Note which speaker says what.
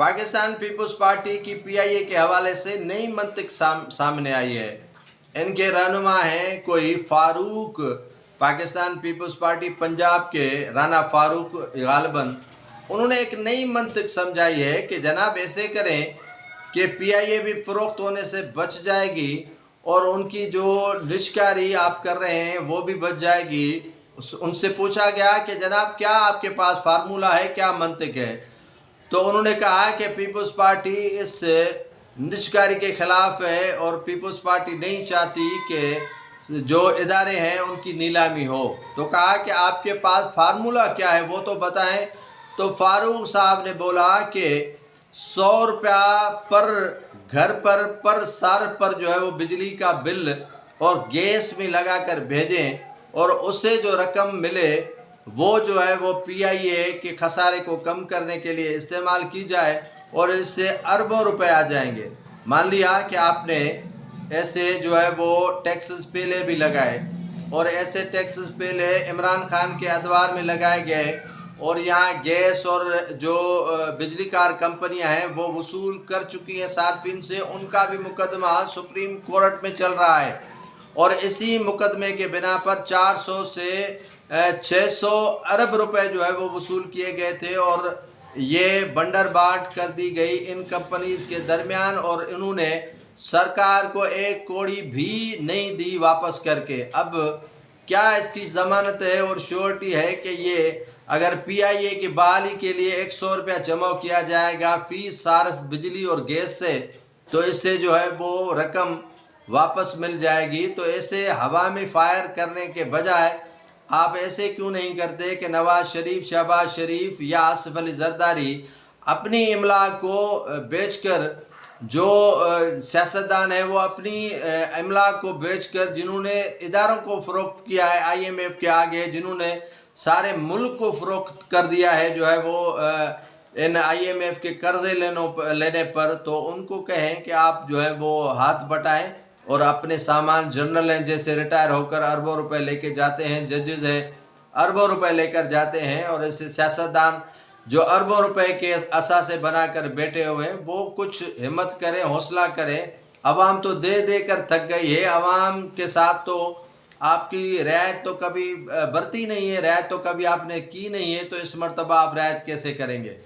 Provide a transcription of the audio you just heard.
Speaker 1: Pakistan Peoples party کی پی آئی اے کے حوالے سے نئی منطق سامنے آئی ہے۔ ان کے رہنما ہیں کوئی فاروق، پاکستان پیپلز پارٹی پنجاب کے رانا فاروق غالباً، انہوں نے ایک نئی منطق سمجھائی ہے کہ جناب ایسے کریں کہ پی آئی اے بھی فروخت ہونے سے بچ جائے گی اور ان کی جو نشکاری آپ کر رہے ہیں وہ بھی بچ جائے گی۔ ان سے پوچھا گیا کہ جناب کیا آپ کے پاس فارمولہ ہے، کیا منطق ہے؟ تو انہوں نے کہا کہ پیپلز پارٹی اس نجکاری کے خلاف ہے اور پیپلز پارٹی نہیں چاہتی کہ جو ادارے ہیں ان کی نیلامی ہو۔ تو کہا کہ آپ کے پاس فارمولہ کیا ہے وہ تو بتائیں۔ تو فاروق صاحب نے بولا کہ 100 روپیہ پر گھر پر سال پر جو ہے وہ بجلی کا بل اور گیس میں لگا کر بھیجیں اور اسے جو رقم ملے وہ جو ہے وہ پی آئی اے کے خسارے کو کم کرنے کے لیے استعمال کی جائے اور اس سے اربوں روپے آ جائیں گے۔ مان لیا کہ آپ نے ایسے جو ہے وہ ٹیکسز پہلے بھی لگائے اور ایسے ٹیکسز پہلے عمران خان کے ادوار میں لگائے گئے اور یہاں گیس اور جو بجلی کار کمپنیاں ہیں وہ وصول کر چکی ہیں صارفین سے، ان کا بھی مقدمہ سپریم کورٹ میں چل رہا ہے اور اسی مقدمے کے بنا پر 400 سے 600 ارب روپے جو ہے وہ وصول کیے گئے تھے اور یہ بنڈر بانٹ کر دی گئی ان کمپنیز کے درمیان اور انہوں نے سرکار کو ایک کوڑی بھی نہیں دی واپس کر کے۔ اب کیا اس کی ضمانت ہے اور شیورٹی ہے کہ یہ اگر پی آئی اے کی بحالی کے لیے 100 روپیہ جمع کیا جائے گا فی صارف بجلی اور گیس سے تو اس سے جو ہے وہ رقم واپس مل جائے گی؟ تو ایسے ہوا میں فائر کرنے کے بجائے آپ ایسے کیوں نہیں کرتے کہ نواز شریف، شہباز شریف یا آصف علی زرداری اپنی املاک کو بیچ کر، جو سیاستدان ہیں وہ اپنی املاک کو بیچ کر جنہوں نے اداروں کو فروخت کیا ہے آئی ایم ایف کے آگے، جنہوں نے سارے ملک کو فروخت کر دیا ہے جو ہے وہ ان آئی ایم ایف کے قرضے لینے پر، تو ان کو کہیں کہ آپ جو ہے وہ ہاتھ بٹائیں اور اپنے سامان جنرل ہیں جیسے ریٹائر ہو کر اربوں روپے لے کے جاتے ہیں، ججز ہیں اربوں روپے لے کر جاتے ہیں اور ایسے سیاستدان جو اربوں روپے کے اثاثے بنا کر بیٹھے ہوئے ہیں وہ کچھ ہمت کریں، حوصلہ کریں۔ عوام تو دے دے کر تھک گئی ہے، عوام کے ساتھ تو آپ کی رعایت تو کبھی برتی نہیں ہے، رعایت تو کبھی آپ نے کی نہیں ہے، تو اس مرتبہ آپ رعایت کیسے کریں گے؟